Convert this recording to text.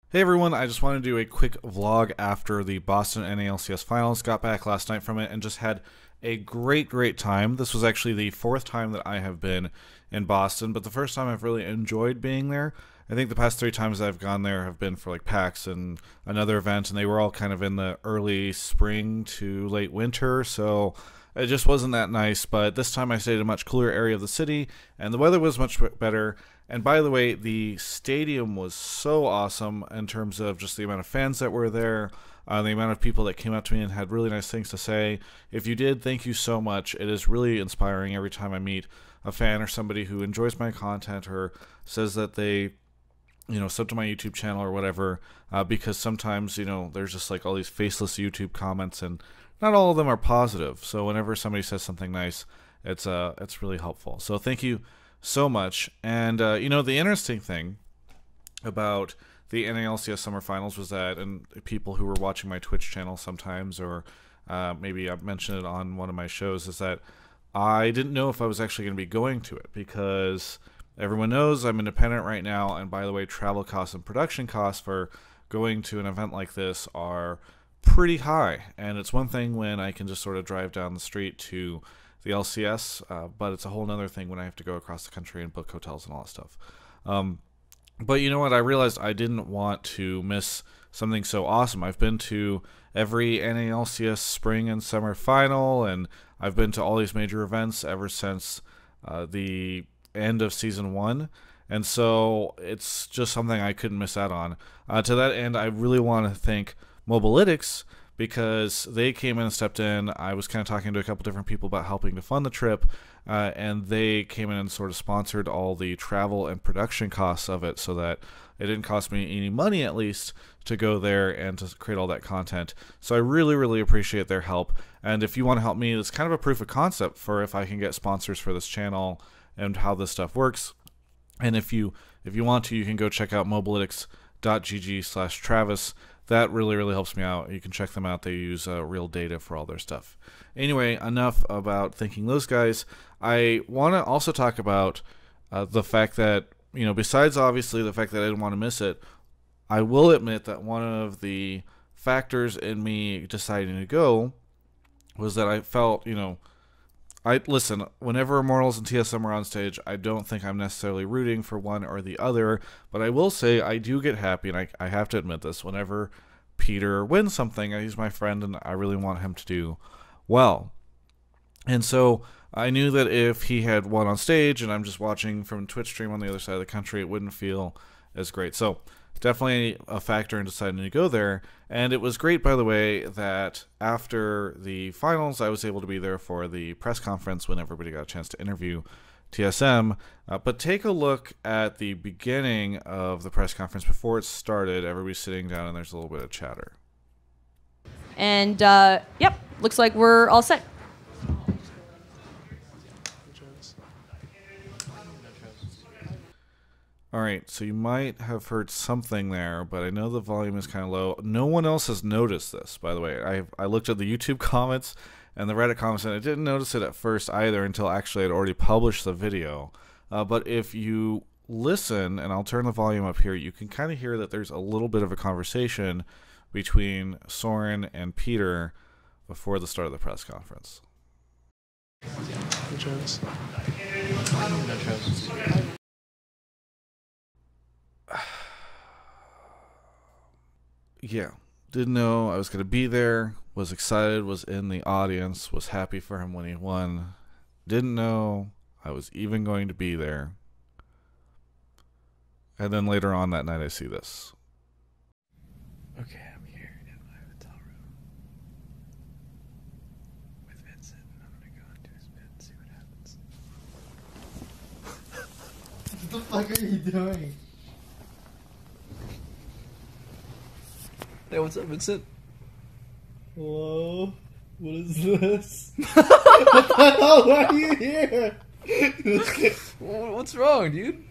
Hey everyone, I just wanted to do a quick vlog after the Boston NALCS finals. Got back last night from it and just had a great time. This was actually the fourth time that I have been in Boston, but the first time I've really enjoyed being there. I think the past three times I've gone there have been for like PAX and another event, and they were all kind of in the early spring to late winter, so it just wasn't that nice. But this time I stayed in a much cooler area of the city, and the weather was much better. And by the way, the stadium was so awesome in terms of just the amount of fans that were there, the amount of people that came up to me and had really nice things to say. If you did, thank you so much. It is really inspiring every time I meet a fan or somebody who enjoys my content or says that they sub to my YouTube channel or whatever, because sometimes, there's just like all these faceless YouTube comments and not all of them are positive. So whenever somebody says something nice, it's really helpful. So thank you so much. And the interesting thing about the NALCS Summer Finals was that, and people who were watching my Twitch channel sometimes, or maybe I've mentioned it on one of my shows, is that I didn't know if I was actually going to be going to it, because everyone knows I'm independent right now, and by the way, travel costs and production costs for going to an event like this are pretty high. And it's one thing when I can just sort of drive down the street to the LCS, but it's a whole other thing when I have to go across the country and book hotels and all that stuff. But you know what? I realized I didn't want to miss something so awesome. I've been to every NALCS spring and summer final, and I've been to all these major events ever since the end of season 1. And so it's just something I couldn't miss out on. To that end, I really want to thank Mobilytics, because they came in and stepped in. I was kind of talking to a couple different people about helping to fund the trip, and they came in and sort of sponsored all the travel and production costs of it, so that it didn't cost me any money, at least, to go there and to create all that content. So I really appreciate their help. And if you want to help me, it's kind of a proof of concept for if I can get sponsors for this channel and how this stuff works. And if you want to, you can go check out mobilytics.gg/Travis. That really helps me out. You can check them out. They use real data for all their stuff. Anyway, enough about thanking those guys. I want to also talk about the fact that, besides obviously the fact that I didn't want to miss it, I will admit that one of the factors in me deciding to go was that I felt, listen, whenever Immortals and TSM are on stage, I don't think I'm necessarily rooting for one or the other, but I will say I do get happy, and I have to admit this, whenever Peter wins something. He's my friend, and I really want him to do well. And so I knew that if he had won on stage, and I'm just watching from Twitch stream on the other side of the country, it wouldn't feel as great. So definitely a factor in deciding to go there. And it was great, by the way, that after the finals, I was able to be there for the press conference when everybody got a chance to interview TSM. But take a look at the beginning of the press conference before it started. Everybody's sitting down and there's a little bit of chatter. And, yep, looks like we're all set. Alright, so you might have heard something there, but I know the volume is kind of low. No one else has noticed this, by the way. I looked at the YouTube comments and the Reddit comments, and I didn't notice it at first either until actually I'd already published the video. But if you listen, and I'll turn the volume up here, you can kind of hear that there's a little bit of a conversation between Soren and Peter before the start of the press conference. Yeah, didn't know I was going to be there, was excited, was in the audience, was happy for him when he won. Didn't know I was even going to be there. And then later on that night I see this. Okay, I'm here in my hotel room with Vincent, and I'm gonna go into his bed and see what happens. What the fuck are you doing? Hey, what's up, Vincent? Hello? What is this? What the hell? Why are you here? What's wrong, dude?